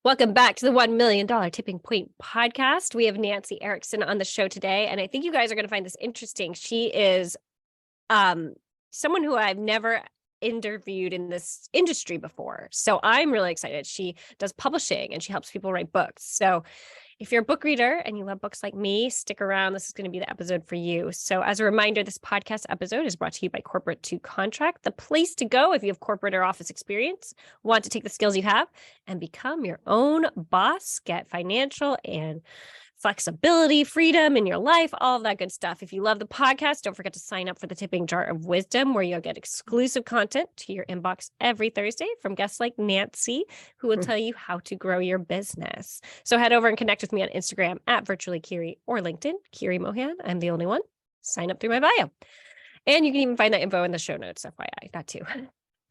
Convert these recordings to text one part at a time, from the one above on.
Welcome back to the $1 million Tipping Point podcast. We have Nancy Erickson on the show today, and I think you guys are going to find this interesting. She is someone who I've never interviewed in this industry before. So I'm really excited. She does publishing and she helps people write books. So if you're a book reader and you love books like me, stick around. This is going to be the episode for you. So as a reminder, this podcast episode is brought to you by Corporate to Contract, the place to go if you have corporate or office experience, want to take the skills you have and become your own boss, get financial and flexibility, freedom in your life, all of that good stuff. If you love the podcast, don't forget to sign up for the Tipping Jar of Wisdom, where you'll get exclusive content to your inbox every Thursday from guests like Nancy, who will tell you how to grow your business. So head over and connect with me on Instagram at virtually Kiri or LinkedIn, Kiri Mohan. I'm the only one. Sign up through my bio. And you can even find that info in the show notes, FYI, that too.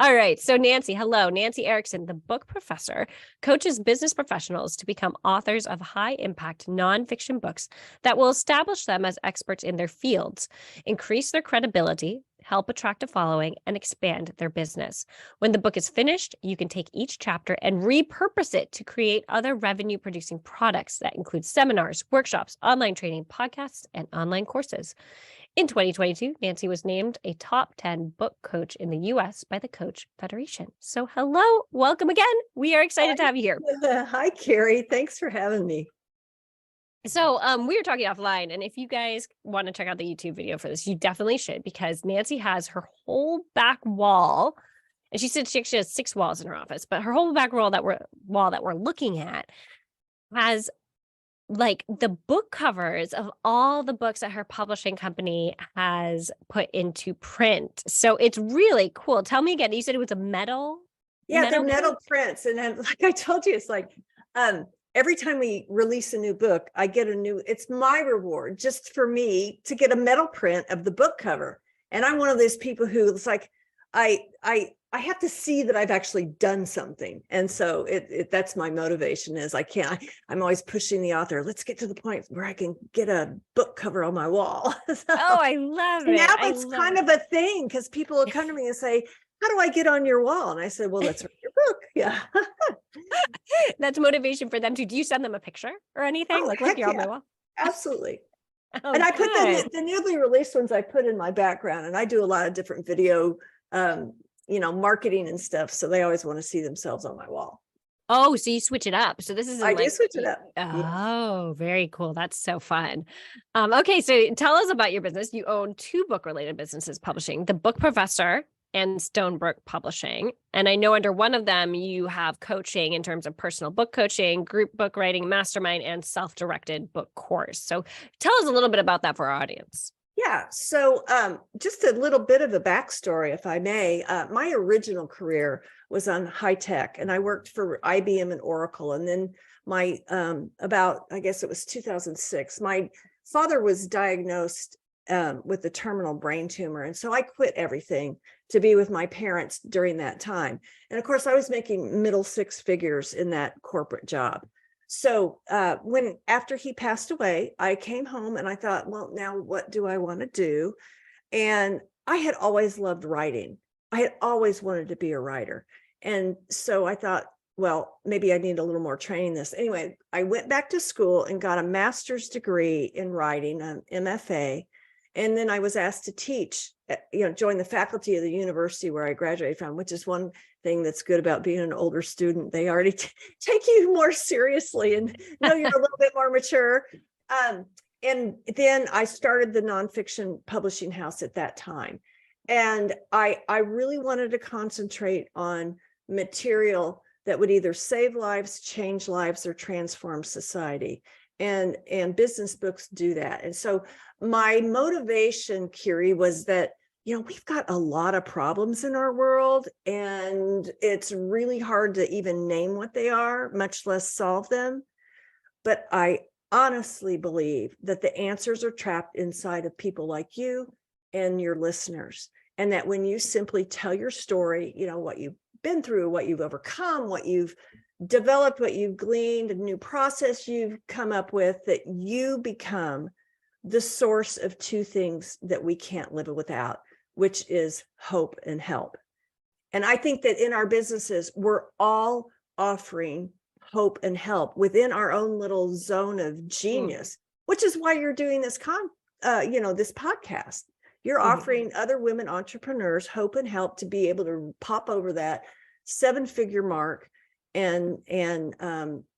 All right. So Nancy, hello. Nancy Erickson, the book professor, coaches business professionals to become authors of high-impact nonfiction books that will establish them as experts in their fields, increase their credibility, help attract a following, and expand their business. When the book is finished, you can take each chapter and repurpose it to create other revenue-producing products that include seminars, workshops, online training, podcasts, and online courses. In 2022, Nancy was named a top 10 book coach in the U.S. by the Coach Federation. So hello, welcome again. We are excited to have you here. Hi, Kiri. Thanks for having me. So we were talking offline, and if you guys want to check out the YouTube video for this, you definitely should, because Nancy has her whole back wall, and she said she actually has 6 walls in her office, but her whole back wall that we're looking at has like the book covers of all the books that her publishing company has put into print. So it's really cool. Tell me again, you said it was a metal? Yeah, they're metal prints. And then, like I told you, it's like every time we release a new book, I get it's my reward just for me to get a metal print of the book cover. And I'm one of those people who it's like, I have to see that I've actually done something. And so that's my motivation is I'm always pushing the author. Let's get to the point where I can get a book cover on my wall. So, I love it. Now it's kind of a thing because people will come to me and say, how do I get on your wall? And I said, well, let's read your book. Yeah. That's motivation for them too. Do you send them a picture or anything? Look, you're on my wall. Absolutely. And I put the newly released ones I put in my background, and I do a lot of different video marketing and stuff. So they always want to see themselves on my wall. Oh, so you switch it up. So this is I do switch it up. Oh, very cool. That's so fun. Okay, so tell us about your business. You own 2 book-related businesses publishing, The Book Professor and Stonebrook Publishing. And I know under one of them, you have coaching in terms of personal book coaching, group book writing, mastermind, and self-directed book course. So tell us a little bit about that for our audience. Yeah. So just a little bit of a backstory, if I may. My original career was on high tech, and I worked for IBM and Oracle. And then I guess it was 2006, my father was diagnosed with a terminal brain tumor. And so I quit everything to be with my parents during that time. And of course, I was making middle 6 figures in that corporate job. So after he passed away, I came home and I thought, well, now what do I want to do? And I had always loved writing. I had always wanted to be a writer. And so I thought, well, maybe I need a little more training this. Anyway, I went back to school and got a master's degree in writing, an MFA. And then I was asked to teach, join the faculty of the university where I graduated from, which is one thing that's good about being an older student. They already take you more seriously and know you're a little bit more mature. And then I started the nonfiction publishing house at that time. And I really wanted to concentrate on material that would either save lives, change lives, or transform society. And business books do that. And so my motivation, Kiri, was that, we've got a lot of problems in our world, and it's really hard to even name what they are, much less solve them. But I honestly believe that the answers are trapped inside of people like you and your listeners. And that when you simply tell your story, what you've been through, what you've overcome, what you've developed, what you've gleaned, a new process you've come up with, that you become the source of 2 things that we can't live without, which is hope and help. And I think that in our businesses, we're all offering hope and help within our own little zone of genius, which is why you're doing this this podcast. You're offering other women entrepreneurs hope and help to be able to pop over that 7-figure mark and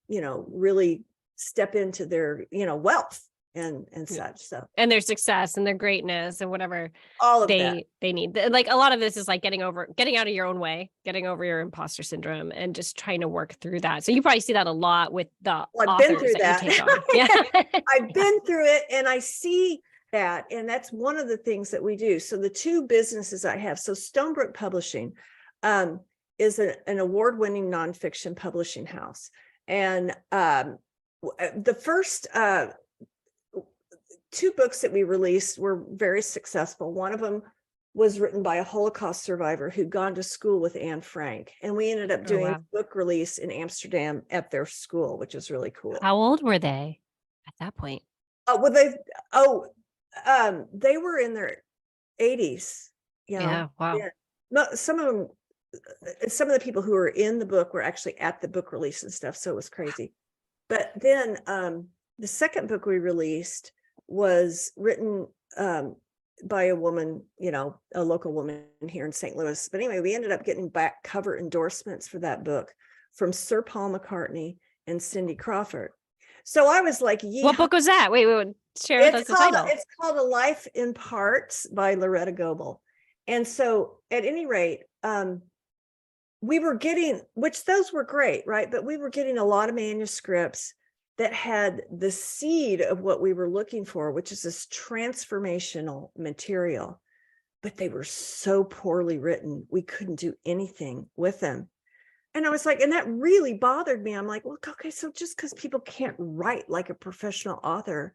really step into their, wealth and such. So, and their success and their greatness and whatever all of they need. Like a lot of this is like getting out of your own way, getting over your imposter syndrome and just trying to work through that. So you probably see that a lot with the I've been authors through that you take on. Yeah. I've been through it and I see that. And that's one of the things that we do. So the two businesses I have, so Stonebrook Publishing is an award-winning nonfiction publishing house. And the first 2 books that we released were very successful. One of them was written by a Holocaust survivor who'd gone to school with Anne Frank. And we ended up doing a book release in Amsterdam at their school, which was really cool. How old were they at that point? They were in their 80s. Yeah. Wow. Yeah. No, some of the people who were in the book were actually at the book release and stuff. So it was crazy. But then the second book we released was written by a woman, a local woman here in St. Louis. But anyway, we ended up getting back cover endorsements for that book from Sir Paul McCartney and Cindy Crawford. So I was like, what book was that? Wait, share with us the title. It's called A Life in Parts by Loretta Goebel. And so at any rate, we were getting, which those were great, right? But we were getting a lot of manuscripts that had the seed of what we were looking for, which is this transformational material. But they were so poorly written, we couldn't do anything with them. And I was like, and that really bothered me. I'm like, well, okay, so just because people can't write like a professional author,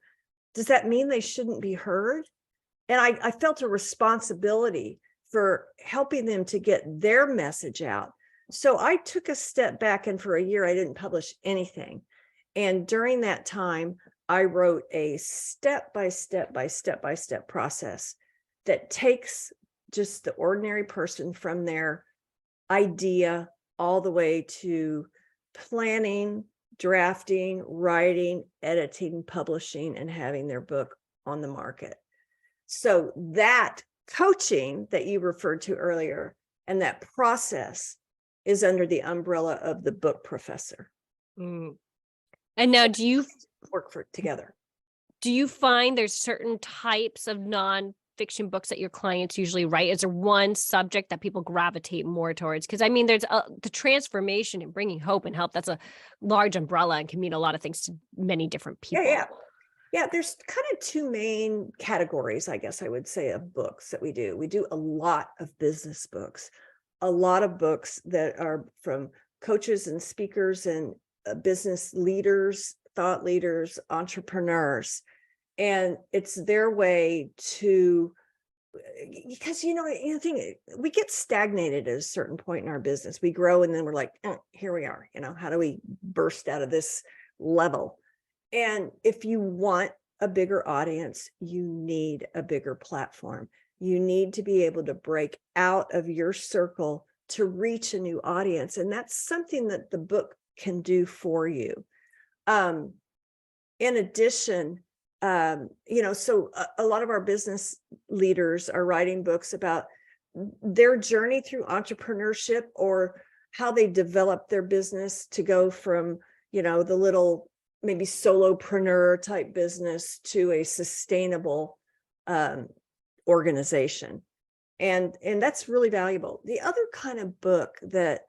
does that mean they shouldn't be heard? And I felt a responsibility for helping them to get their message out. So I took a step back, and for a year, I didn't publish anything. And during that time, I wrote a step-by-step process that takes just the ordinary person from their idea all the way to planning, drafting, writing, editing, publishing, and having their book on the market. So that coaching that you referred to earlier and that process is under the umbrella of the book professor. And now do you work together? Do you find there's certain types of nonfiction books that your clients usually write? Is there one subject that people gravitate more towards? Because I mean, there's the transformation and bringing hope and help. That's a large umbrella and can mean a lot of things to many different people. Yeah, there's kind of 2 main categories, I guess I would say, of books that we do. We do a lot of business books, a lot of books that are from coaches and speakers and business leaders, thought leaders, entrepreneurs. And it's their way to, because, we get stagnated at a certain point in our business. We grow and then we're like, here we are, how do we burst out of this level? And if you want a bigger audience, you need a bigger platform. You need to be able to break out of your circle to reach a new audience. And that's something that the book can do for you. In addition, so a lot of our business leaders are writing books about their journey through entrepreneurship or how they develop their business to go from, the little maybe solopreneur type business to a sustainable organization. And that's really valuable. The other kind of book that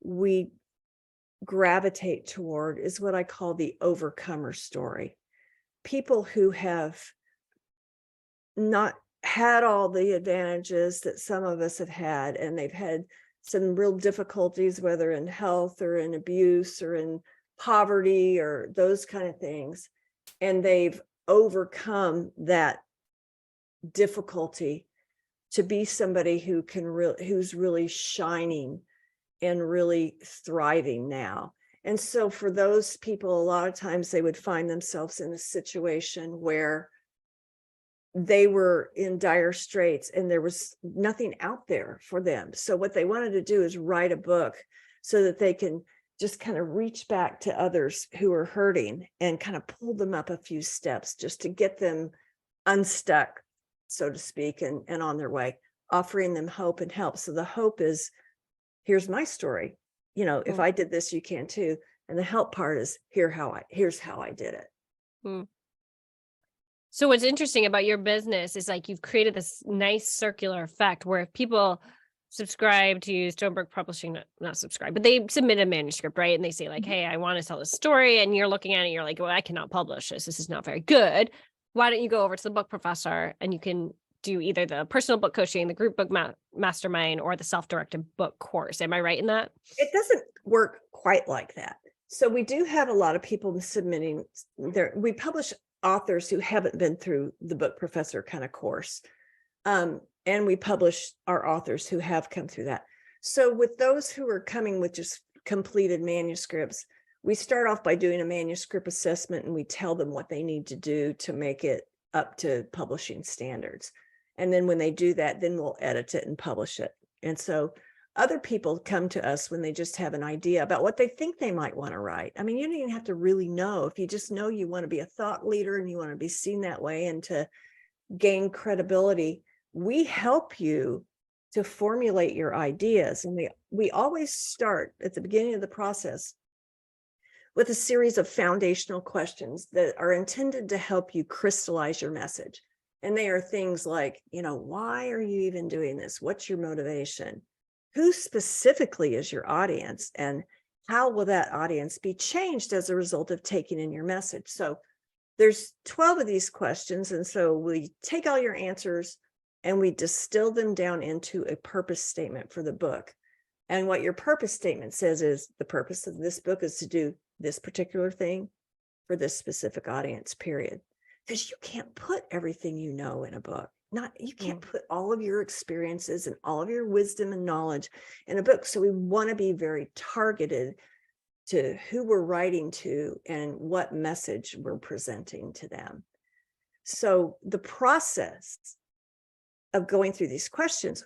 we gravitate toward is what I call the overcomer story. People who have not had all the advantages that some of us have had, and they've had some real difficulties, whether in health or in abuse or in poverty or those kind of things. And they've overcome that difficulty to be somebody who who's really shining and really thriving now. And so for those people, a lot of times they would find themselves in a situation where they were in dire straits and there was nothing out there for them. So what they wanted to do is write a book so that they can just kind of reach back to others who are hurting and kind of pull them up a few steps just to get them unstuck, so to speak, and on their way, offering them hope and help. So the hope is, here's my story. If I did this, you can too. And the help part is, here's how I did it. Mm. So what's interesting about your business is like you've created this nice circular effect where if people subscribe to Stoneberg Publishing, not subscribe, but they submit a manuscript, right? And they say like, hey, I want to tell this story. And you're looking at it, you're like, well, I cannot publish this. This is not very good. Why don't you go over to the book professor and you can do either the personal book coaching, the group book mastermind, or the self-directed book course. Am I right in that? It doesn't work quite like that. So we do have a lot of people submitting we publish authors who haven't been through the book professor kind of course. And we publish our authors who have come through that. So with those who are coming with just completed manuscripts, we start off by doing a manuscript assessment and we tell them what they need to do to make it up to publishing standards. And then when they do that, then we'll edit it and publish it. And so other people come to us when they just have an idea about what they think they might want to write. I mean, you don't even have to really know. If you just know you want to be a thought leader and you want to be seen that way and to gain credibility, we help you to formulate your ideas. And we always start at the beginning of the process with a series of foundational questions that are intended to help you crystallize your message. And they are things like, why are you even doing this? What's your motivation? Who specifically is your audience? And how will that audience be changed as a result of taking in your message? So there's 12 of these questions. And so we take all your answers and we distill them down into a purpose statement for the book. And what your purpose statement says is the purpose of this book is to do this particular thing for this specific audience, period. Because you can't put everything you know in a book. You can't put all of your experiences and all of your wisdom and knowledge in a book. So we want to be very targeted to who we're writing to and what message we're presenting to them. So the process of going through these questions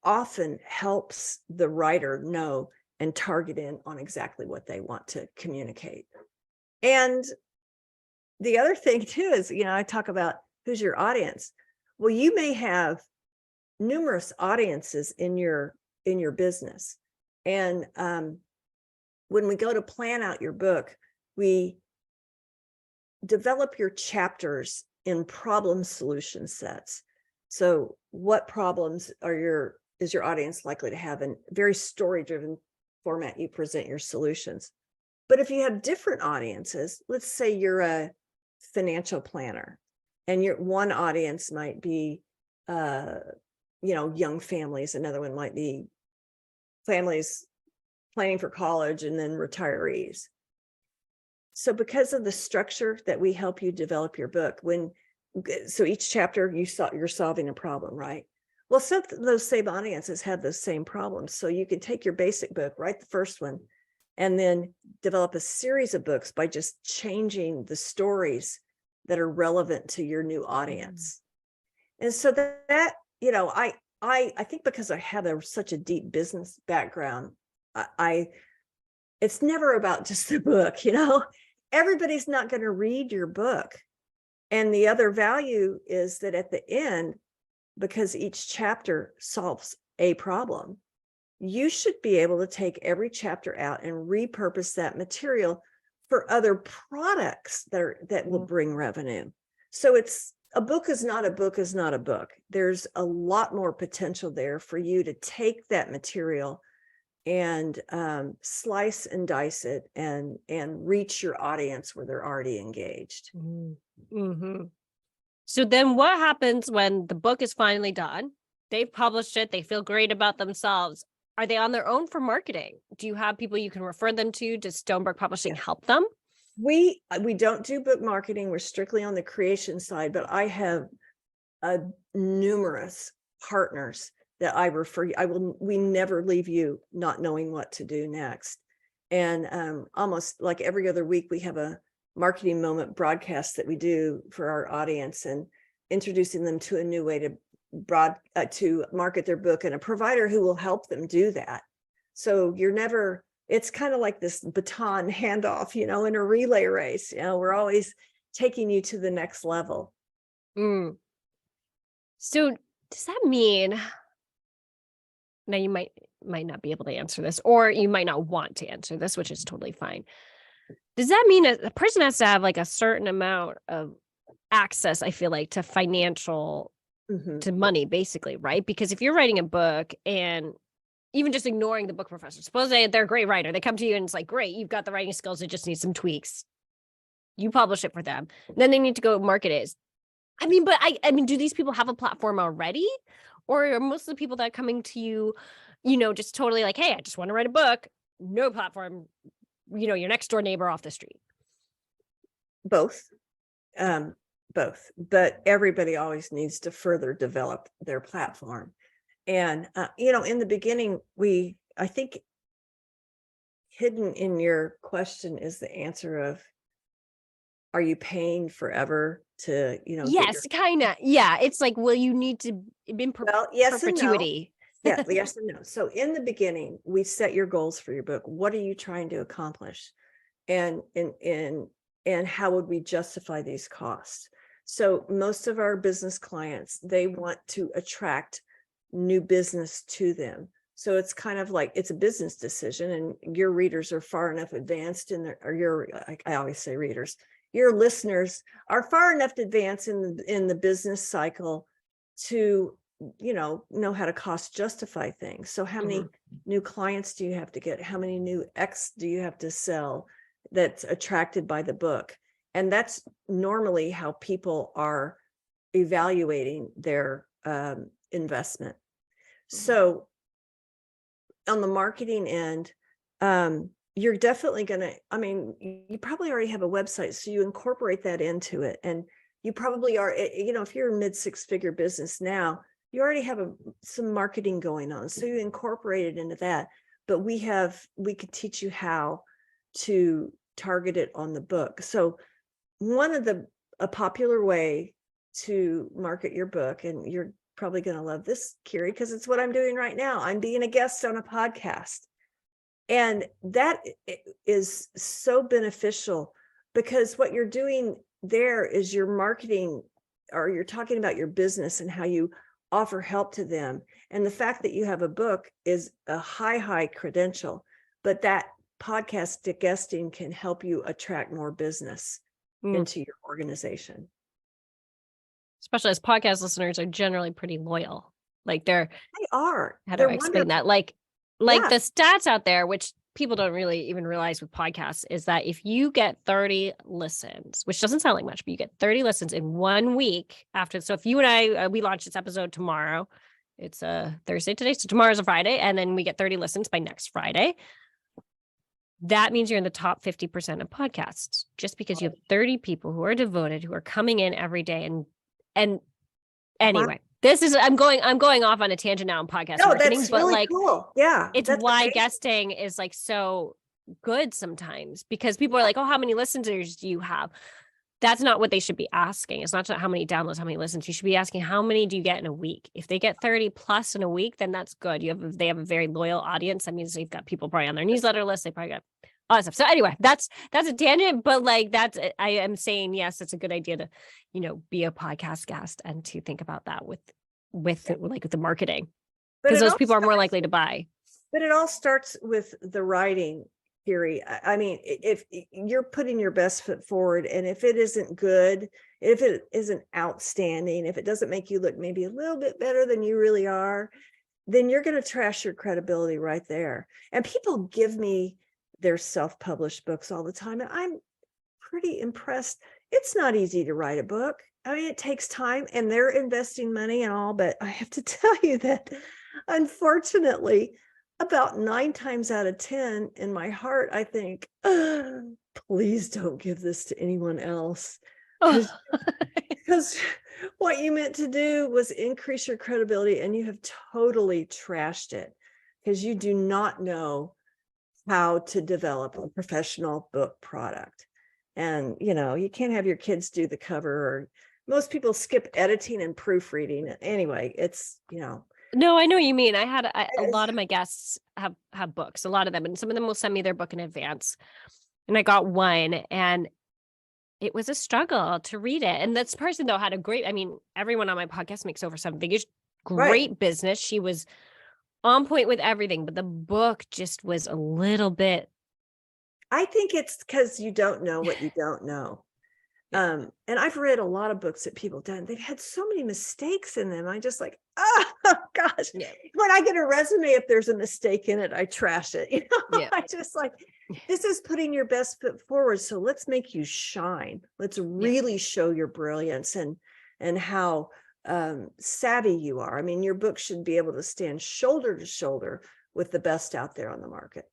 often helps the writer know and target in on exactly what they want to communicate. And the other thing too is, I talk about who's your audience. Well, you may have numerous audiences in your business. And when we go to plan out your book, we develop your chapters in problem solution sets. So what problems is your audience likely to have? In very story-driven format, you present your solutions. But if you have different audiences, let's say you're a financial planner and your one audience might be young families, another one might be families planning for college, and then retirees. So because of the structure that we help you develop your book, so each chapter you're solving a problem, right? Well, some of those same audiences have those same problems. So you can take your basic book, write the first one, and then develop a series of books by just changing the stories that are relevant to your new audience. And so that I think because I have such a deep business background, it's never about just the book, everybody's not going to read your book. And the other value is that at the end, because each chapter solves a problem, you should be able to take every chapter out and repurpose that material for other products that will bring revenue. So a book is not a book is not a book. There's a lot more potential there for you to take that material and slice and dice it and reach your audience where they're already engaged. Mm-hmm. So then what happens when the book is finally done? They've published it. They feel great about themselves. Are they on their own for marketing? Do you have people you can refer them to? Does Stoneberg Publishing help them? We don't do book marketing. We're strictly on the creation side, but I have numerous partners that I refer you. We never leave you not knowing what to do next. And almost like every other week, we have a marketing moment broadcast that we do for our audience and introducing them to a new way to market their book and a provider who will help them do that. So you're never it's kind of like this baton handoff, in a relay race. We're always taking you to the next level. Mm. So does that mean, now you might not be able to answer this, or you might not want to answer this, which is totally fine. Does that mean a person has to have like a certain amount of access, I feel like, to financial, to money, basically, right? Because if you're writing a book and even just ignoring the book professor, suppose they're a great writer, they come to you and it's like, great, you've got the writing skills, it just needs some tweaks. You publish it for them. Then they need to go market it. I mean, but I mean, do these people have a platform already? Or are most of the people that are coming to you, just totally like, hey, I just want to write a book, no platform, your next door neighbor off the street? Both. Both. But everybody always needs to further develop their platform. And, in the beginning, I think hidden in your question is the answer of, are you paying forever to, Yes, kind of. Yeah. It's like, will you need to in well, yes and no. perpetuity? Yeah, yes and no. So in the beginning, we set your goals for your book. What are you trying to accomplish? And how would we justify these costs? So most of our business clients, they want to attract new business to them. So it's kind of like, it's a business decision, and your readers are far enough advanced I always say readers, your listeners are far enough advanced in the business cycle to, know how to cost justify things. So how many new clients do you have to get? How many new X do you have to sell that's attracted by the book? And that's normally how people are evaluating their investment. So on the marketing end, you're definitely you probably already have a website, so you incorporate that into it. And you probably are, if you're a mid-6-figure business now, you already have some marketing going on. So you incorporate it into that. But we could teach you how to target it on the book. So a popular way to market your book, and you're probably going to love this, Kiri, because it's what I'm doing right now. I'm being a guest on a podcast. And that is so beneficial, because what you're doing there is you're marketing, or you're talking about your business and how you offer help to them. And the fact that you have a book is a high credential, but that podcast guesting can help you attract more business into your organization. Especially as podcast listeners are generally pretty loyal. Like they are. How do I explain that? Like the stats out there, which people don't really even realize with podcasts, is that if you get 30 listens, which doesn't sound like much, but you get 30 listens in 1 week after. So if you and I, we launch this episode tomorrow, it's a Thursday today. So tomorrow's a Friday. And then we get 30 listens by next Friday. That means you're in the top 50% of podcasts, just because you have 30 people who are devoted, who are coming in every day. And anyway, I'm going off on a tangent now on podcast marketing, that's but really cool. Yeah. It's why amazing. Guesting is like so good sometimes, because people are like, oh, how many listeners do you have? That's not what they should be asking. It's not how many downloads, how many listens. You should be asking, how many do you get in a week? If they get 30 plus in a week, then that's good. They have a very loyal audience. That means they've got people probably on their newsletter list. They probably got all that stuff. So anyway, that's a tangent, but like I am saying, yes, it's a good idea to, be a podcast guest and to think about that with the marketing, because those people are more likely to buy. But it all starts with the writing, Kiri. I mean, if you're putting your best foot forward, and if it isn't good, if it isn't outstanding, if it doesn't make you look maybe a little bit better than you really are, then you're going to trash your credibility right there. And people give me their self-published books all the time, and I'm pretty impressed. It's not easy to write a book. I mean, it takes time, and they're investing money and all, but I have to tell you that, unfortunately, about 9 times out of 10 in my heart, I think, please don't give this to anyone else. Because what you meant to do was increase your credibility, and you have totally trashed it, because you do not know how to develop a professional book product. And, you can't have your kids do the cover, or most people skip editing and proofreading. Anyway, it's, No, I know what you mean. I had a It's- lot of my guests have books, a lot of them, and some of them will send me their book in advance. And I got one, and it was a struggle to read it. And this person though had a great, I mean, everyone on my podcast makes over seven figures, Right. great business. She was on point with everything, but the book just was a little bit. I think it's because you don't know what you don't know. Yeah. And I've read a lot of books that people done. They've had so many mistakes in them. I just like, oh gosh. Yeah. When I get a resume, if there's a mistake in it, I trash it. You know, Yeah. I just like, this is putting your best foot forward. So let's make you shine. Let's really show your brilliance and how savvy you are. I mean, your book should be able to stand shoulder to shoulder with the best out there on the market.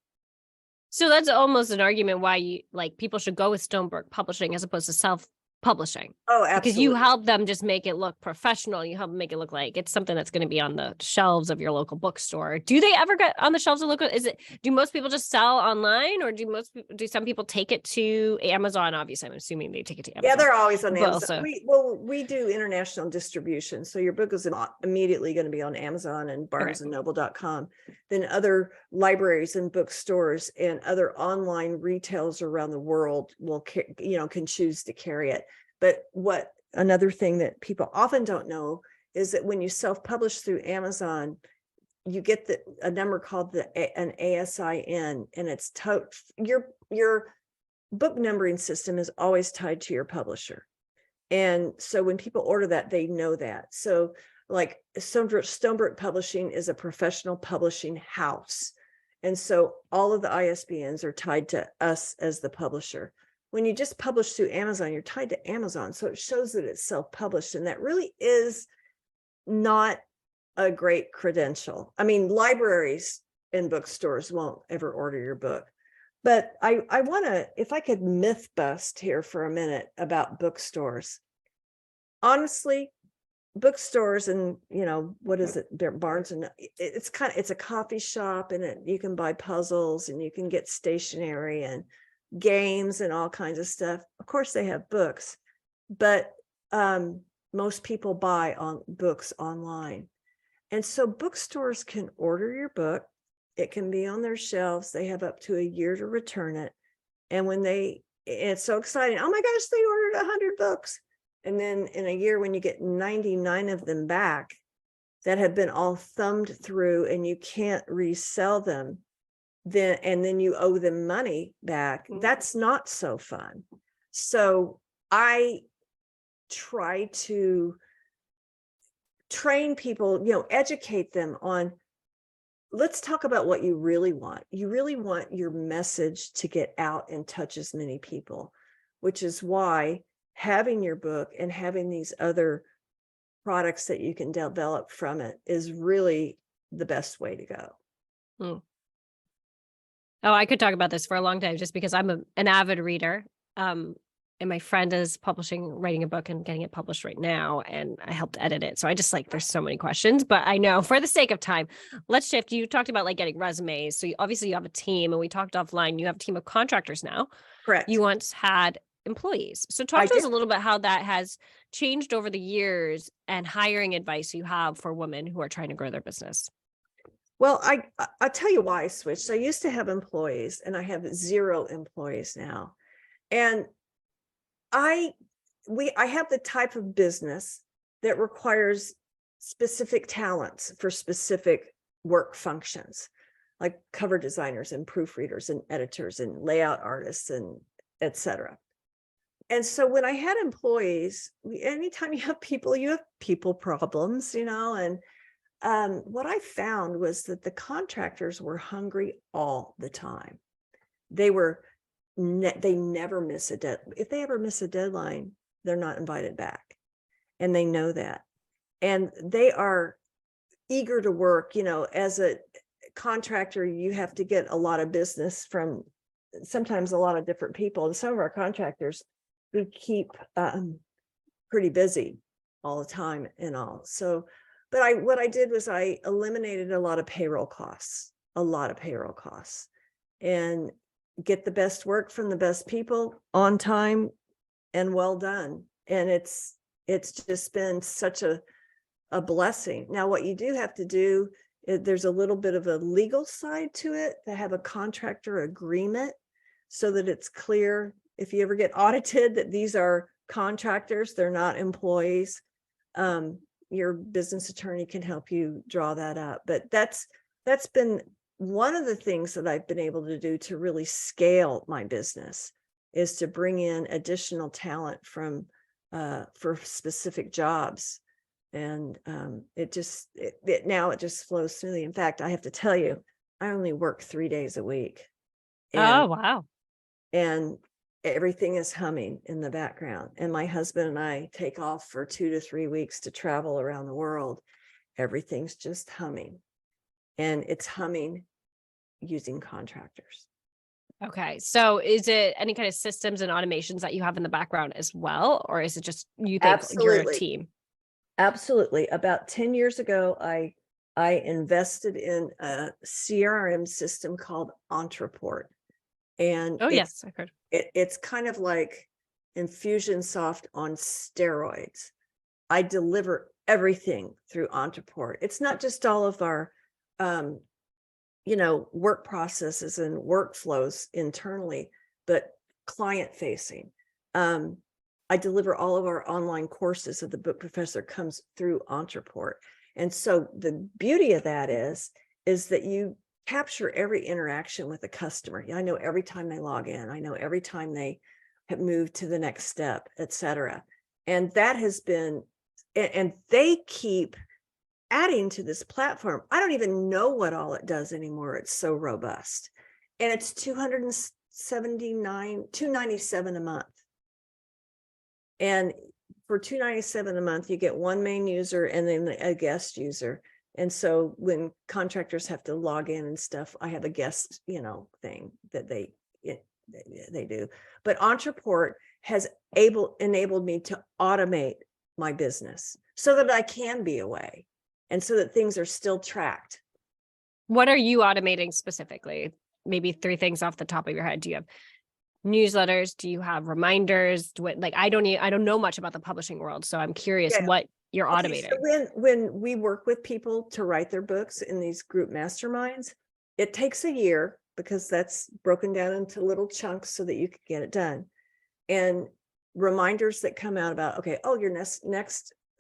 So that's almost an argument why you like people should go with Stoneberg Publishing as opposed to self-publishing. Oh, Because you absolutely. help them just make it look professional. You help them make it look like it's something that's going to be on the shelves of your local bookstore. Do they ever get on the shelves of local? Do most people just sell online, or do some people take it to Amazon? Obviously, I'm assuming they take it to Amazon. Yeah, they're always on But Amazon. also- We do international distribution. So your book is immediately going to be on Amazon and barnesandnoble.com. Then other libraries and bookstores and other online retailers around the world will, can choose to carry it. But another thing that people often don't know is that when you self-publish through Amazon, you get a number called an ASIN, and it's your book numbering system is always tied to your publisher. And so when people order that, they know that. So like Stoneberg Publishing is a professional publishing house. And so all of the ISBNs are tied to us as the publisher. When you just publish through Amazon, you're tied to Amazon. So it shows that it's self-published. And that really is not a great credential. I mean, libraries and bookstores won't ever order your book. But I want to, if I could myth bust here for a minute about bookstores. Honestly, bookstores and, what is it? Barnes and it's a coffee shop, and you can buy puzzles and you can get stationery and games and all kinds of stuff. Of course, they have books, but most people buy books online. And so bookstores can order your book. It can be on their shelves. They have up to a year to return it. And it's so exciting. Oh my gosh, they ordered 100 books. And then in a year, when you get 99 of them back that have been all thumbed through and you can't resell them, then you owe them money back. That's not so fun. So I try to train people, educate them on, let's talk about what you really want. You really want your message to get out and touch as many people, which is why having your book and having these other products that you can develop from it is really the best way to go. Oh, I could talk about this for a long time just because I'm an avid reader. And my friend is writing a book and getting it published right now. And I helped edit it. So I just there's so many questions, but I know for the sake of time, let's shift. You talked about getting resumes. So obviously you have a team, and we talked offline, you have a team of contractors now. Correct. You once had employees. So talk to us a little bit how that has changed over the years and hiring advice you have for women who are trying to grow their business. Well, I'll tell you why I switched. I used to have employees, and I have 0 employees now. And I have the type of business that requires specific talents for specific work functions, like cover designers and proofreaders and editors and layout artists and et cetera. And so when I had employees, anytime you have people problems, and what I found was that the contractors were hungry all the time. They never miss a deadline. If they ever miss a deadline, they're not invited back. And they know that. And they are eager to work. As a contractor, you have to get a lot of business from sometimes a lot of different people. And some of our contractors, we keep pretty busy all the time and all. So, but what I did was I eliminated a lot of payroll costs, and get the best work from the best people on time and well done. And it's just been such a a blessing. Now, what you do have to do, there's a little bit of a legal side to it, to have a contractor agreement so that it's clear if you ever get audited that these are contractors, they're not employees. Your business attorney can help you draw that up. But that's been one of the things that I've been able to do to really scale my business, is to bring in additional talent from for specific jobs. And now it just flows smoothly. In fact, I have to tell you, I only work 3 days a week. Oh, wow. And everything is humming in the background. And my husband and I take off for 2 to 3 weeks to travel around the world. Everything's just humming. And it's humming using contractors. Okay. So is it any kind of systems and automations that you have in the background as well? Or is it just you think you're a Absolutely. team? Absolutely. About 10 years ago, I invested in a CRM system called Ontraport. And Oh, yes, I've heard. it's kind of like Infusionsoft on steroids. I deliver everything through Ontraport. It's not just all of our work processes and workflows internally, but client facing. I deliver all of our online courses of the Book Professor comes through Ontraport. And so the beauty of that is that you capture every interaction with a customer. I know every time they log in, I know every time they have moved to the next step, et cetera. And that has been, and they keep adding to this platform. I don't even know what all it does anymore. It's so robust. And it's $297 a month. And for $297 a month, you get one main user and then a guest user. And so when contractors have to log in and stuff, I have a guest, thing that they do. But Ontraport has enabled me to automate my business so that I can be away and so that things are still tracked. What are you automating specifically? Maybe 3 things off the top of your head. Do you have newsletters? Do you have reminders? I don't know much about the publishing world, so I'm curious what you're automating. So when we work with people to write their books in these group masterminds, it takes a year because that's broken down into little chunks so that you can get it done. And reminders that come out about, okay, oh, your next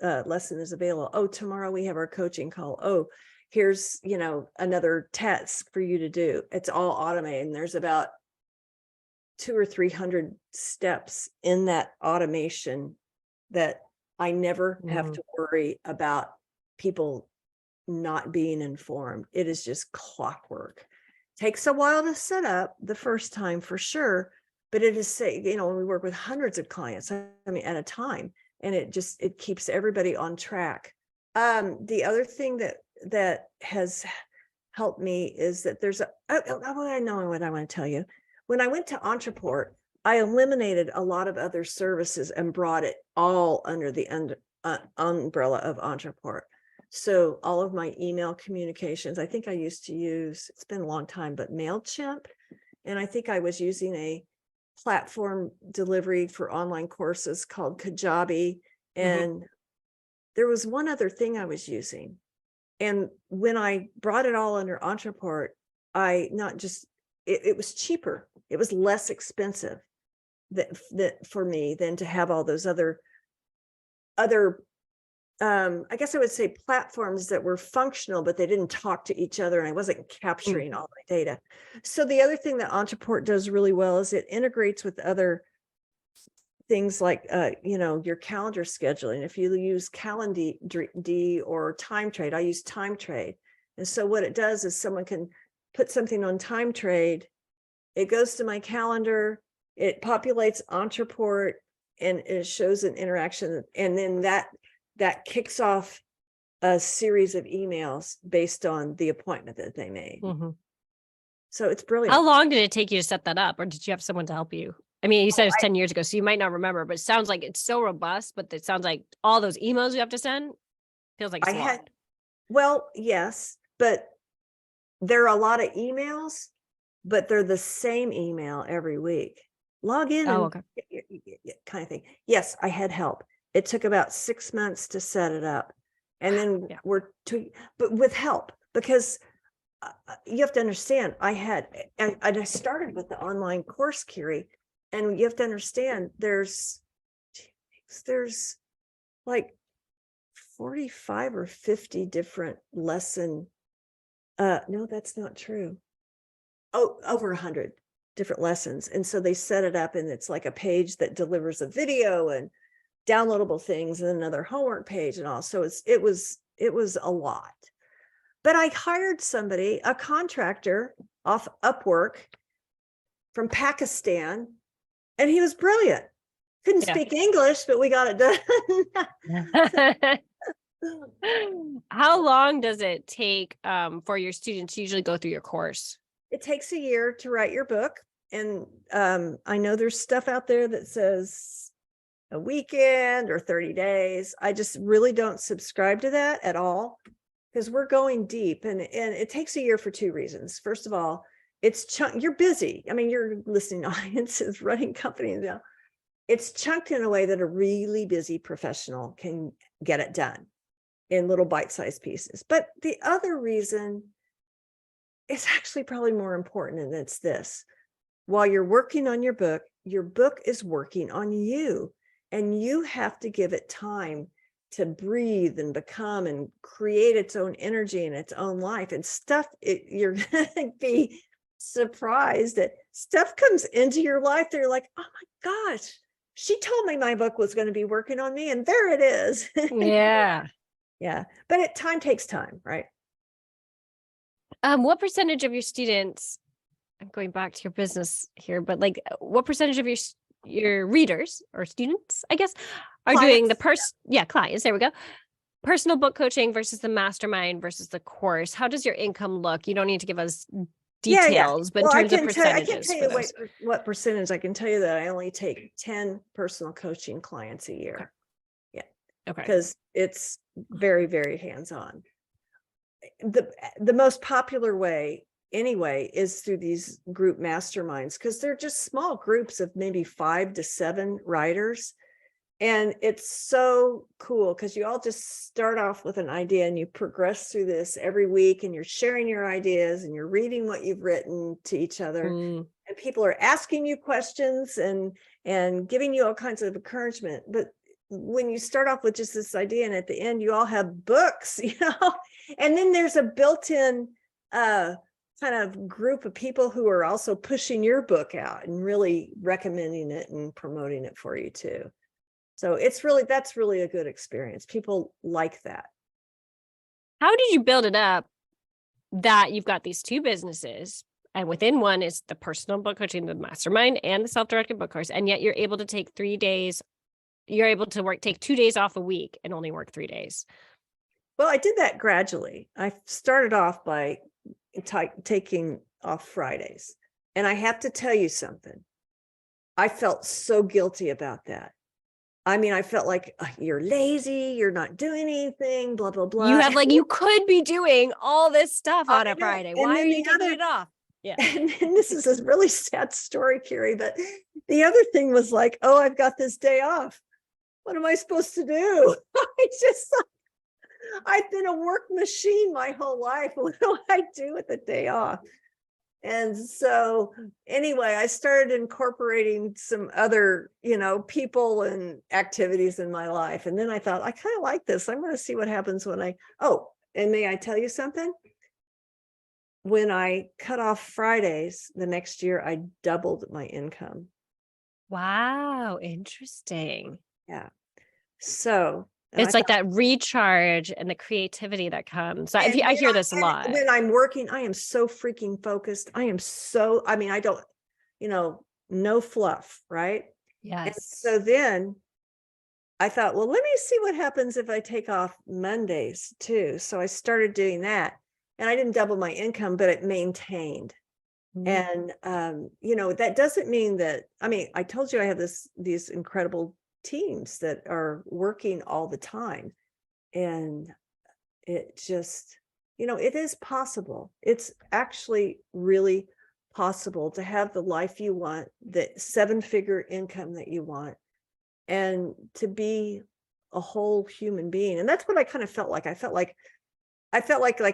lesson is available. Oh, tomorrow we have our coaching call. Oh, here's, another task for you to do. It's all automated. And there's about 200 or 300 steps in that automation that I never have to worry about people not being informed. It is just clockwork. Takes a while to set up the first time for sure, but it is, when we work with hundreds of clients, at a time, and it keeps everybody on track. The other thing that has helped me is that there's I know what I want to tell you. When I went to Ontraport, I eliminated a lot of other services and brought it all under the umbrella of Ontraport. So all of my email communications, I think I used to use, it's been a long time, but MailChimp. And I think I was using a platform delivery for online courses called Kajabi. And there was one other thing I was using. And when I brought it all under Ontraport, it was cheaper. It was less expensive that for me than to have all those other I guess I would say platforms that were functional, but they didn't talk to each other and I wasn't capturing all my data. So the other thing that Ontraport does really well is it integrates with other things like, your calendar scheduling. If you use Calendly or TimeTrade, I use TimeTrade. And so what it does is someone can put something on TimeTrade, it goes to my calendar, it populates Ontraport, and it shows an interaction. And then that kicks off a series of emails based on the appointment that they made. So it's brilliant. How long did it take you to set that up, or did you have someone to help you? I mean, you said it was 10 years ago, so you might not remember, but it sounds like it's so robust, but it sounds like all those emails you have to send feels like it's a lot. Well, yes, but there are a lot of emails, but they're the same email every week. Log in and kind of thing. Yes, I had help. It took about 6 months to set it up. And then Yeah. but with help, because you have to understand, I started with the online course, Carrie, and you have to understand there's like 45 or 50 different lesson. No, that's not true. Oh, over 100 different lessons. And so they set it up, and it's like a page that delivers a video and downloadable things and another homework page and all. So it was a lot. But I hired somebody, a contractor off Upwork from Pakistan, and he was brilliant. Couldn't Yeah. speak English, but we got it done. How long does it take for your students to usually go through your course? It takes a year to write your book. And I know there's stuff out there that says a weekend or 30 days. I just really don't subscribe to that at all, because we're going deep, and it takes a year for two reasons. First of all, you're busy. I mean, your listening audience is running companies now. It's chunked in a way that a really busy professional can get it done in little bite-sized pieces. But the other reason is actually probably more important, and it's this: while you're working on your book is working on you, and you have to give it time to breathe and become and create its own energy and its own life and stuff. You're gonna be surprised that stuff comes into your life that you're like, oh my gosh, she told me my book was going to be working on me, and there it is. Yeah. Yeah, but time takes time, right? What percentage of your students, I'm going back to your business here, but like what percentage of your readers or students, I guess, are doing the clients, there we go. Personal book coaching versus the mastermind versus the course. How does your income look? You don't need to give us details, but in terms of percentages. I can tell you what percentage. I can tell you that I only take 10 personal coaching clients a year. Okay. Yeah. Okay. Because it's very, very hands-on. The most popular way anyway is through these group masterminds, because they're just small groups of maybe 5 to 7 writers. And it's so cool because you all just start off with an idea and you progress through this every week, and you're sharing your ideas and you're reading what you've written to each other. And people are asking you questions and giving you all kinds of encouragement. But when you start off with just this idea, and at the end you all have books, and then there's a built-in kind of group of people who are also pushing your book out and really recommending it and promoting it for you too. So that's really a good experience. People like that. How did you build it up that you've got these two businesses, and within one is the personal book coaching, the mastermind, and the self-directed book course, and yet you're able to take 3 days, you're able to take 2 days off a week and only work 3 days? Well, I did that gradually. I started off by taking off Fridays. And I have to tell you something. I felt so guilty about that. I mean, I felt like you're lazy, you're not doing anything, blah, blah, blah. You have you could be doing all this stuff on a Friday. Why are you taking it off? Yeah. And this is a really sad story, Carrie, but the other thing was like, oh, I've got this day off. What am I supposed to do? I've been a work machine my whole life. What do I do with the day off? And so anyway, I started incorporating some other, people and activities in my life. And then I thought, I kind of like this. I'm going to see what happens when and may I tell you something? When I cut off Fridays the next year, I doubled my income. Wow. Interesting. Yeah. So it's like that recharge and the creativity that comes. I hear this a lot. When I'm working, I am so freaking focused. I don't, no fluff, right? Yes. And so then I thought, well, let me see what happens if I take off Mondays too. So I started doing that, and I didn't double my income, but it maintained. And, that doesn't mean that, I told you I have these incredible teams that are working all the time, and it just, it is possible. It's actually really possible to have the life you want, the 7-figure income that you want, and to be a whole human being. And that's what I kind of felt like. I felt like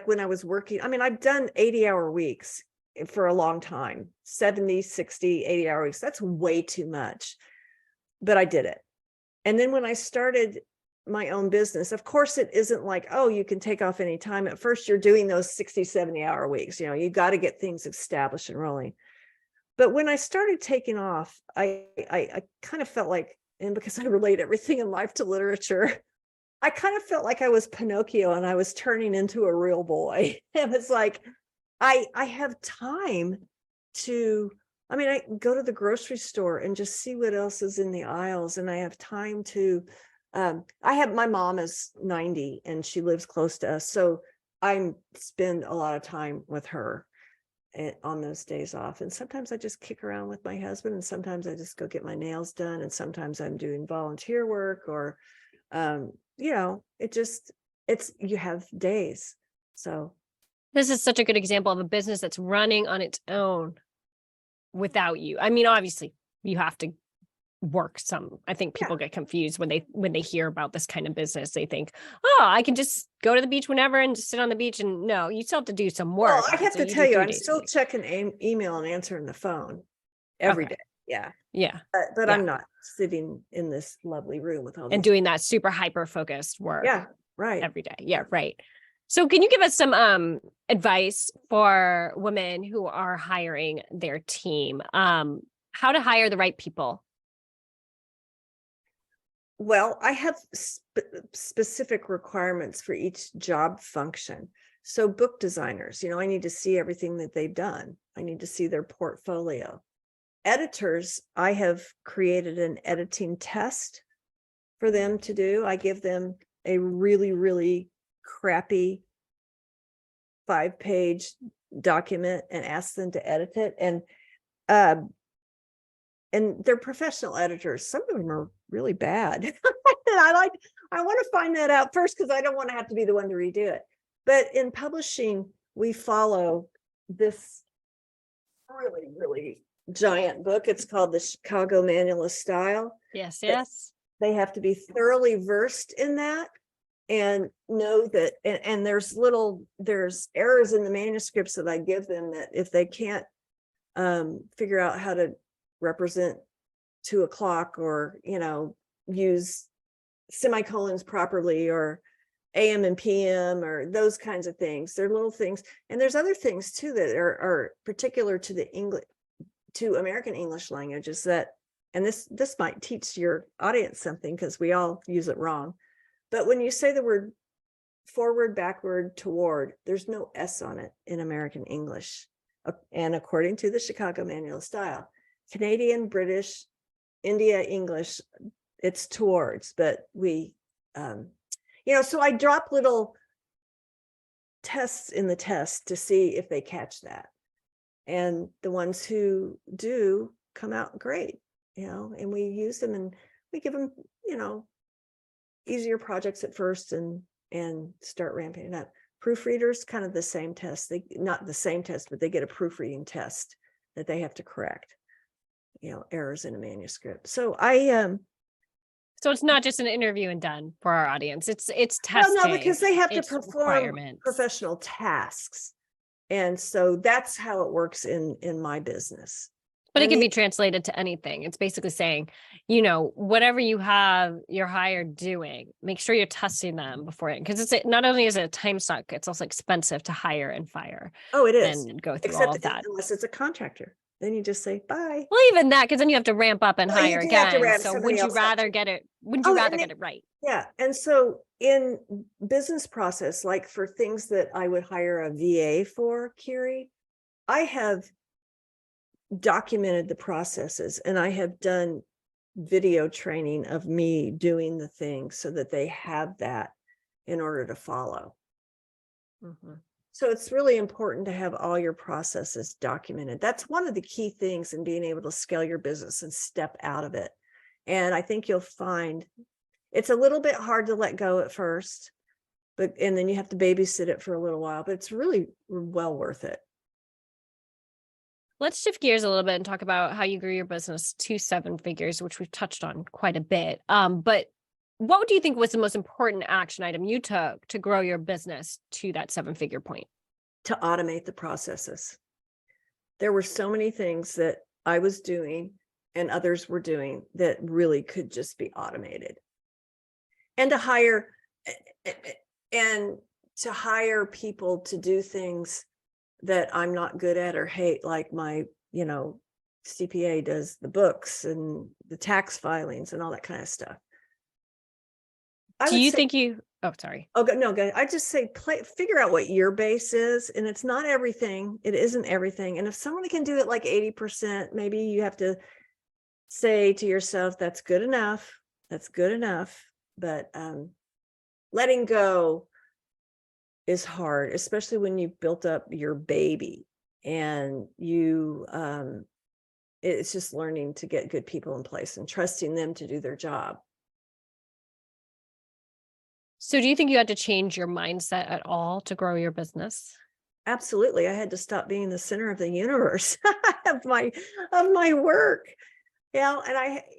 when I was working, I mean, I've done 80-hour weeks for a long time, 70, 60, 80-hour weeks. That's way too much, but I did it. And then when I started my own business, of course, it isn't like, oh, you can take off any time. At first, you're doing those 60, 70-hour weeks. You know, you got to get things established and rolling. But when I started taking off, I kind of felt like, and because I relate everything in life to literature, I kind of felt like I was Pinocchio and I was turning into a real boy. And it's like, I have time to, I mean, I go to the grocery store and just see what else is in the aisles. And I have time to, my mom is 90 and she lives close to us. So I spend a lot of time with her on those days off. And sometimes I just kick around with my husband, and sometimes I just go get my nails done. And sometimes I'm doing volunteer work, or, you know, you have days. So this is such a good example of a business that's running on its own without you. I mean, obviously you have to work some. I think people get confused when they hear about this kind of business. They think, oh, I can just go to the beach whenever and just sit on the beach. And no, you still have to do some work. Well, I have to tell you, I'm still checking email and answering the phone every day. Yeah. Yeah. But I'm not sitting in this lovely room with all and doing that super hyper focused work. Yeah. Right. Every day. Yeah. Right. So can you give us some advice for women who are hiring their team? How to hire the right people? Well, I have specific requirements for each job function. So book designers, you know, I need to see everything that they've done. I need to see their portfolio. Editors, I have created an editing test for them to do. I give them a really, really crappy 5-page document and ask them to edit it. And they're professional editors. Some of them are really bad. And I want to find that out first, because I don't want to have to be the one to redo it. But in publishing, we follow this really, really giant book. It's called the Chicago Manual of Style. Yes. They have to be thoroughly versed in that and know that, and there's errors in the manuscripts that I give them, that if they can't figure out how to represent 2 o'clock, or, you know, use semicolons properly, or AM and PM, or those kinds of things. They're little things. And there's other things too that are particular to American English languages that, and this might teach your audience something, because we all use it wrong. But when you say the word forward, backward, toward, there's no S on it in American English. And according to the Chicago Manual of Style, Canadian, British, India English, it's towards. But we, you know, so I drop little tests in the test to see if they catch that. And the ones who do come out great, you know, and we use them, and we give them, you know, easier projects at first, and start ramping it up. Proofreaders, kind of the same test. Not the same test, but they get a proofreading test that they have to correct, you know, errors in a manuscript. So so it's not just an interview and done for our audience. It's testing. Well, no, because they have to perform professional tasks. And so that's how it works in my business. But it can be translated to anything. It's basically saying, you know, whatever you have your hired doing, make sure you're testing them before it, because it's not only is it a time suck, it's also expensive to hire and fire. Oh, it is. And go through all of that. Unless it's a contractor, then you just say bye. Well, even that, because then you have to ramp up and hire again. So wouldn't you rather get it? Wouldn't you rather get it right? Yeah. And so in business process, like for things that I would hire a VA for, Kiri, I have documented the processes, and I have done video training of me doing the thing, so that they have that in order to follow. Mm-hmm. So it's really important to have all your processes documented. That's one of the key things in being able to scale your business and step out of it. And I think you'll find it's a little bit hard to let go at first, and then you have to babysit it for a little while, but it's really well worth it. Let's shift gears a little bit and talk about how you grew your business to 7 figures, which we've touched on quite a bit. But what do you think was the most important action item you took to grow your business to that 7-figure point? To automate the processes. There were so many things that I was doing and others were doing that really could just be automated. And to hire people to do things that I'm not good at or hate, like my, CPA does the books and the tax filings and all that kind of stuff. Do you think you, oh, sorry. Oh, no, go. I just say, figure out what your base is. And it's not everything. It isn't everything. And if someone can do it like 80%, maybe you have to say to yourself, that's good enough. That's good enough. But letting go is hard, especially when you've built up your baby and it's just learning to get good people in place and trusting them to do their job. So do you think you had to change your mindset at all to grow your business? Absolutely. I had to stop being the center of the universe of my work. And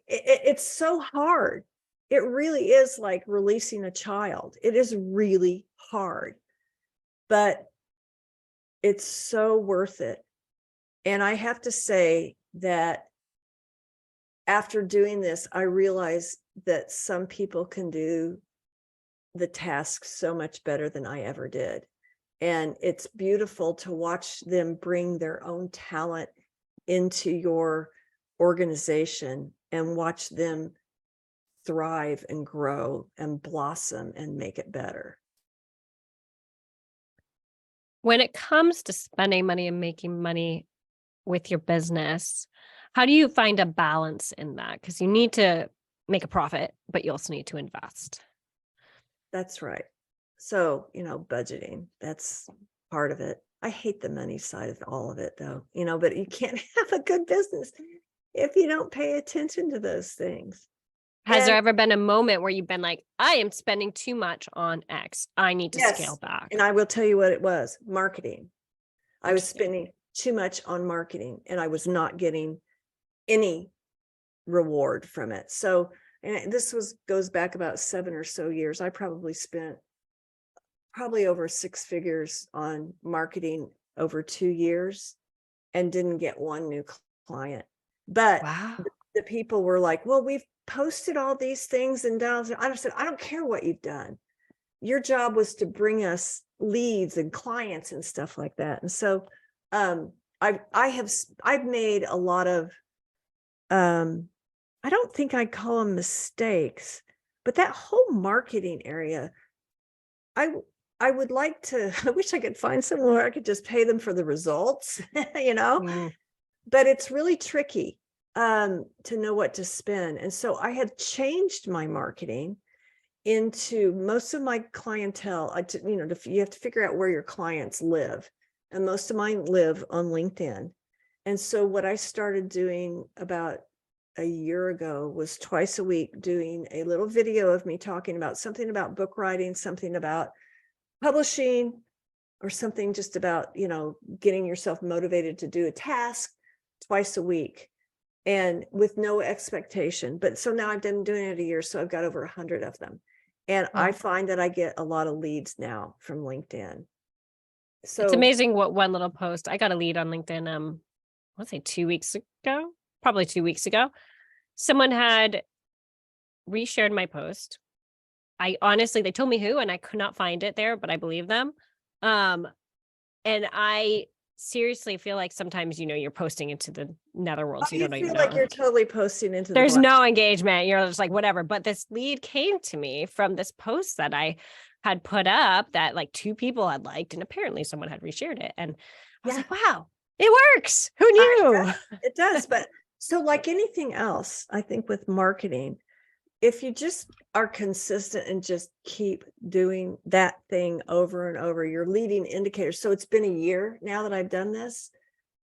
it's so hard. It really is like releasing a child. It is really hard, but it's so worth it. And I have to say that after doing this, I realized that some people can do the task so much better than I ever did. And it's beautiful to watch them bring their own talent into your organization and watch them thrive and grow and blossom and make it better. When it comes to spending money and making money with your business, how do you find a balance in that? Because you need to make a profit, but you also need to invest. That's right. So, budgeting, that's part of it. I hate the money side of all of it though, but you can't have a good business if you don't pay attention to those things. Has there ever been a moment where you've been like, I am spending too much on X. I need to scale back. And I will tell you what it was, marketing. I was spending too much on marketing and I was not getting any reward from it. So, and this goes back about 7 or so years. I probably spent over 6 figures on marketing over 2 years and didn't get one new client. But wow, the people were like, well, we've posted all these things and down. I said, I don't care what you've done. Your job was to bring us leads and clients and stuff like that. And so I've made a lot of I don't think I call them mistakes, but that whole marketing area, I would like to, I wish I could find someone where I could just pay them for the results, but it's really tricky to know what to spend. And so I had changed my marketing into most of my clientele. You have to figure out where your clients live. And most of mine live on LinkedIn. And so what I started doing about a year ago was twice a week doing a little video of me talking about something about book writing, something about publishing, or something just about, getting yourself motivated to do a task twice a week and with no expectation. But so now I've been doing it a year. So I've got over 100 of them. And I find that I get a lot of leads now from LinkedIn. So it's amazing what one little post, I got a lead on LinkedIn, I want to say 2 weeks ago, probably 2 weeks ago. Someone had reshared my post. I honestly, they told me who, and I could not find it there, but I believe them. And I seriously feel like sometimes, you're posting into the netherworld. So you don't even know. Like you're totally posting into there's no engagement. You're just like, whatever. But this lead came to me from this post that I had put up that like 2 people had liked, and apparently someone had reshared it. And I was like, wow, it works. Who knew? It does. But so like anything else, I think with marketing, if you just are consistent and just keep doing that thing over and over, your leading indicators. So it's been a year now that I've done this,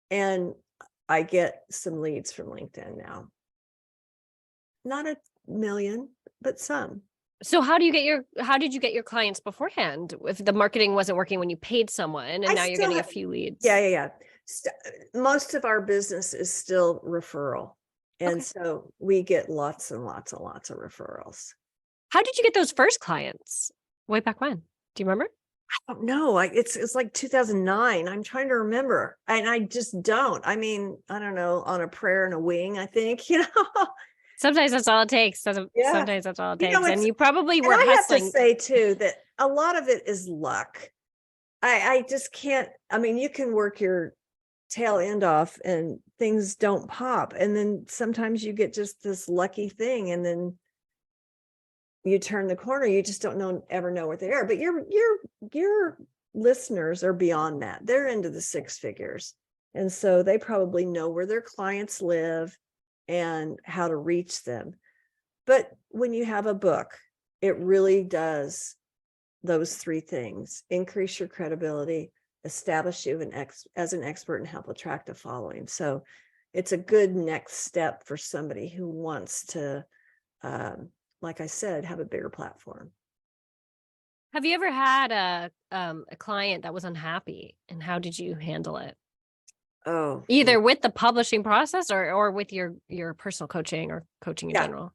and I get some leads from LinkedIn now. Not 1 million, but some. So how did you get your clients beforehand? If the marketing wasn't working when you paid someone and now you're getting a few leads? Yeah. Most of our business is still referral. And so we get lots and lots and lots of referrals. How did you get those first clients? Way back when? Do you remember? I don't know. It's like 2009. I'm trying to remember. And I just don't. I mean, I don't know, on a prayer and a wing, I think, Sometimes that's all it takes. Yeah. Sometimes that's all it You know, takes. And it's, you probably and were I have to hustling. say too, that a lot of it is luck. I just can't, I mean, you can work your tail end off and things don't pop. And then sometimes you get just this lucky thing, and then you turn the corner, you just don't ever know what they are. But your listeners are beyond that. They're into the six figures. And so they probably know where their clients live and how to reach them. But when you have a book, it really does those three things: increase your credibility, establish you as an expert, and help attract a following. So it's a good next step for somebody who wants to, like I said, have a bigger platform. Have you ever had a client that was unhappy, and how did you handle it? Oh, Either with the publishing process or with your personal coaching or coaching in yeah. general?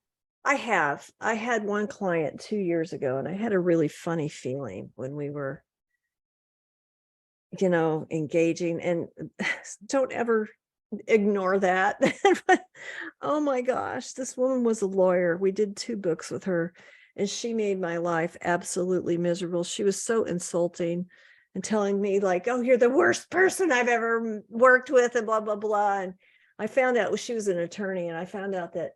I had one client 2 years ago, and I had a really funny feeling when we were, engaging, and don't ever ignore that. Oh my gosh, this woman was a lawyer. We did 2 books with her, and she made my life absolutely miserable. She was so insulting and telling me like, "Oh, you're the worst person I've ever worked with," and blah, blah, blah. And I found out she was an attorney, and I found out that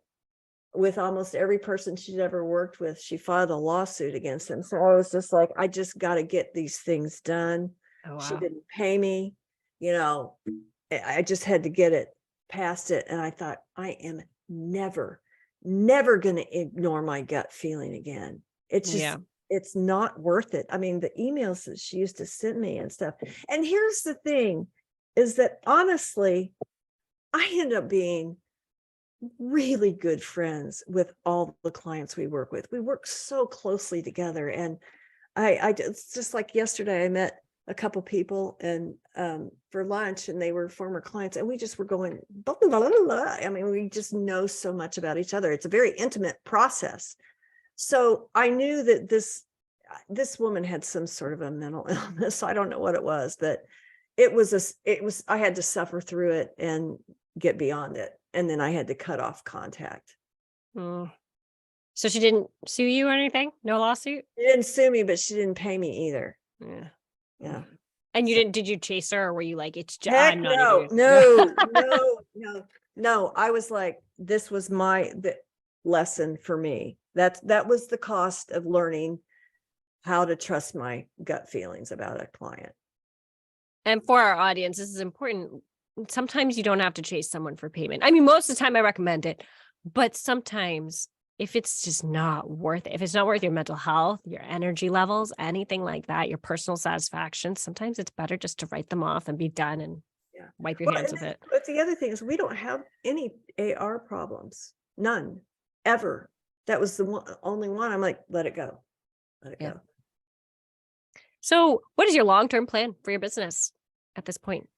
with almost every person she'd ever worked with, she filed a lawsuit against them. So I was just like, I just got to get these things done. Oh, She wow. didn't pay me, I just had to get it past it. And I thought, I am never going to ignore my gut feeling again. It's just, Yeah. it's not worth it. I mean, the emails that she used to send me and stuff. And here's the thing, is that honestly, I end up being really good friends with all the clients we work with. We work so closely together. And it's just like yesterday, I met a couple people and for lunch, and they were former clients, and we just were going blah, blah, blah, blah, blah. I mean, we just know so much about each other. It's a very intimate process. So I knew that this woman had some sort of a mental illness. I don't know what it was, but I had to suffer through it and get beyond it. And then I had to cut off contact. Mm. So she didn't sue you or anything? No lawsuit? She didn't sue me, but she didn't pay me either. Yeah. Yeah. And did you chase her, or were you like, Heck I'm not no, even. no. I was like, this was the lesson for me. That was the cost of learning how to trust my gut feelings about a client. And for our audience, this is important. Sometimes you don't have to chase someone for payment. I mean, most of the time I recommend it, but sometimes if it's just not worth it, if it's not worth your mental health, your energy levels, anything like that, your personal satisfaction, sometimes it's better just to write them off and be done and wipe your hands with it. But the other thing is, we don't have any AR problems. None, ever. That was the only one. I'm like, let it go. Let it go. So what is your long-term plan for your business at this point?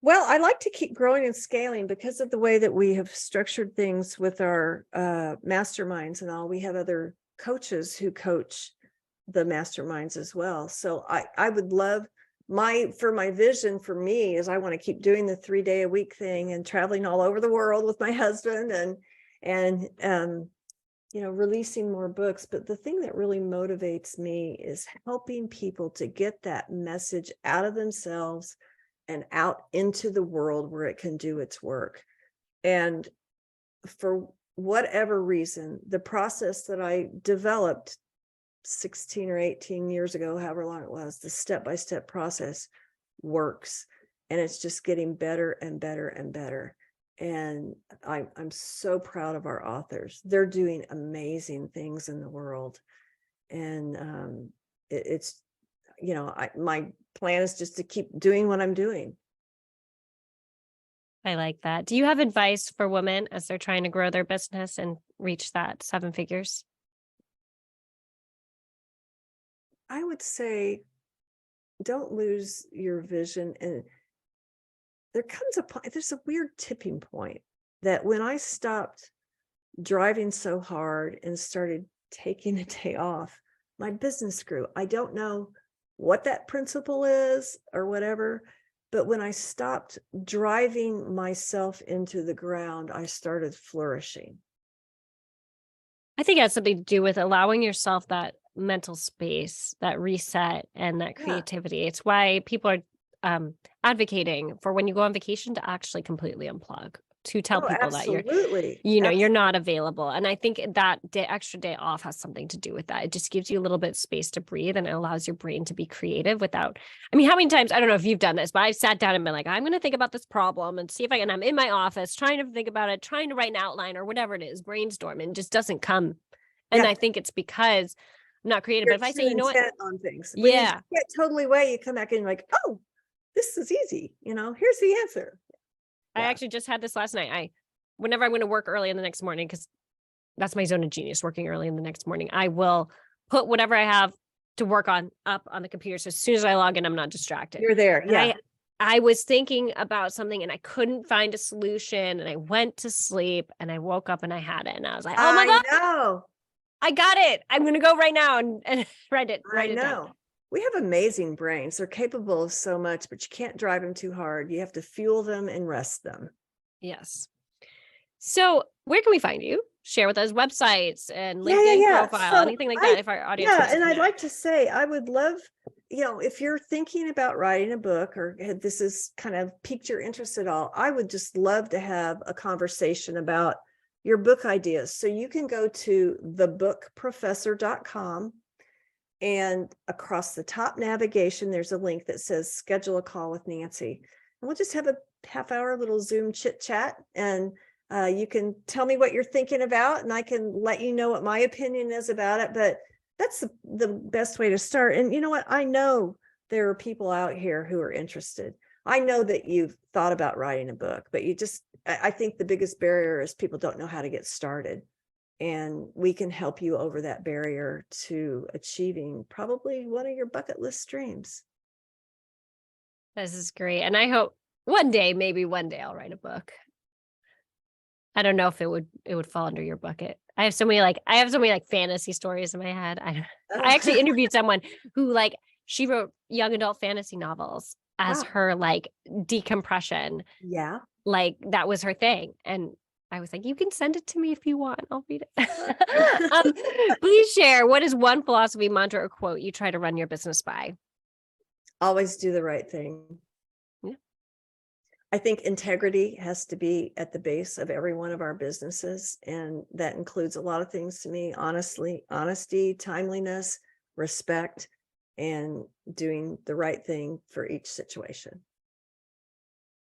Well, I like to keep growing and scaling because of the way that we have structured things with our masterminds and all. We have other coaches who coach the masterminds as well. So I would love my vision for me is I want to keep doing the 3-day-a-week thing and traveling all over the world with my husband and releasing more books. But the thing that really motivates me is helping people to get that message out of themselves and out into the world where it can do its work. And for whatever reason, the process that I developed 16 or 18 years ago, however long it was, the step-by-step process works. And it's just getting better and better and better. And I'm so proud of our authors. They're doing amazing things in the world. And it's, my plan is just to keep doing what I'm doing. I like that. Do you have advice for women as they're trying to grow their business and reach that 7 figures? I would say, don't lose your vision. And there's a weird tipping point that when I stopped driving so hard and started taking a day off, my business grew. I don't know what that principle is or whatever, but when I stopped driving myself into the ground, I started flourishing. I think it has something to do with allowing yourself that mental space, that reset, and that Yeah. creativity. It's why people are advocating for when you go on vacation to actually completely unplug, to tell Oh, people that absolutely. you're not available. And I think that extra day off has something to do with that. It just gives you a little bit of space to breathe, and it allows your brain to be creative without, I mean, how many times, I don't know if you've done this, but I've sat down and been like, I'm going to think about this problem and see if and I'm in my office trying to think about it, trying to write an outline or whatever it is, brainstorm, and it just doesn't come. And Yeah. I think it's because I'm not creative. You're But if I too say, you know what? intent on things. When you get totally away, you come back and you're like, oh, this is easy. Here's the answer. I Yeah. actually just had this last night. Whenever I'm going to work early in the next morning, because that's my zone of genius, working early in the next morning, I will put whatever I have to work on up on the computer. So as soon as I log in, I'm not distracted. You're there. And Yeah. I was thinking about something and I couldn't find a solution, and I went to sleep and I woke up and I had it. And I was like, oh my God, I know. I got it. I'm going to go right now and write it I down. know. We have amazing brains. They're capable of so much, but you can't drive them too hard. You have to fuel them and rest them. Yes. So where can we find you? Share with us websites and Yeah, LinkedIn yeah. profile, So anything like that. If our audience Yeah, wants to and I'd connect. like to say, I would love, if you're thinking about writing a book, or this has kind of piqued your interest at all, I would just love to have a conversation about your book ideas. So you can go to thebookprofessor.com, and across the top navigation, there's a link that says schedule a call with Nancy. And we'll just have a half-hour little Zoom chit chat, and you can tell me what you're thinking about, and I can let you know what my opinion is about it. But that's the best way to start. And you know what? I know there are people out here who are interested. I know that you've thought about writing a book, but I think the biggest barrier is people don't know how to get started. And we can help you over that barrier to achieving probably one of your bucket list dreams. This is great. And I hope maybe one day I'll write a book. I don't know if it would fall under your bucket. I have so many fantasy stories in my head. I actually interviewed someone who she wrote young adult fantasy novels as her decompression. Yeah. That was her thing. And I was like, you can send it to me if you want. I'll read it. Please share, what is one philosophy, mantra, or quote you try to run your business by? Always do the right thing. Yeah. I think integrity has to be at the base of every one of our businesses. And that includes a lot of things to me. Honesty, timeliness, respect, and doing the right thing for each situation.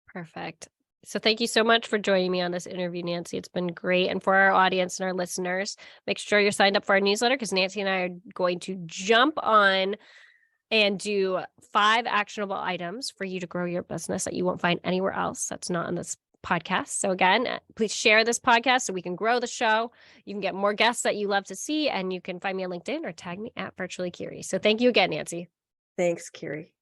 Perfect. So thank you so much for joining me on this interview, Nancy. It's been great. And for our audience and our listeners, make sure you're signed up for our newsletter, because Nancy and I are going to jump on and do 5 actionable items for you to grow your business that you won't find anywhere else that's not on this podcast. So again, please share this podcast so we can grow the show. You can get more guests that you love to see, and you can find me on LinkedIn or tag me at Virtually Curious. So thank you again, Nancy. Thanks, Carrie.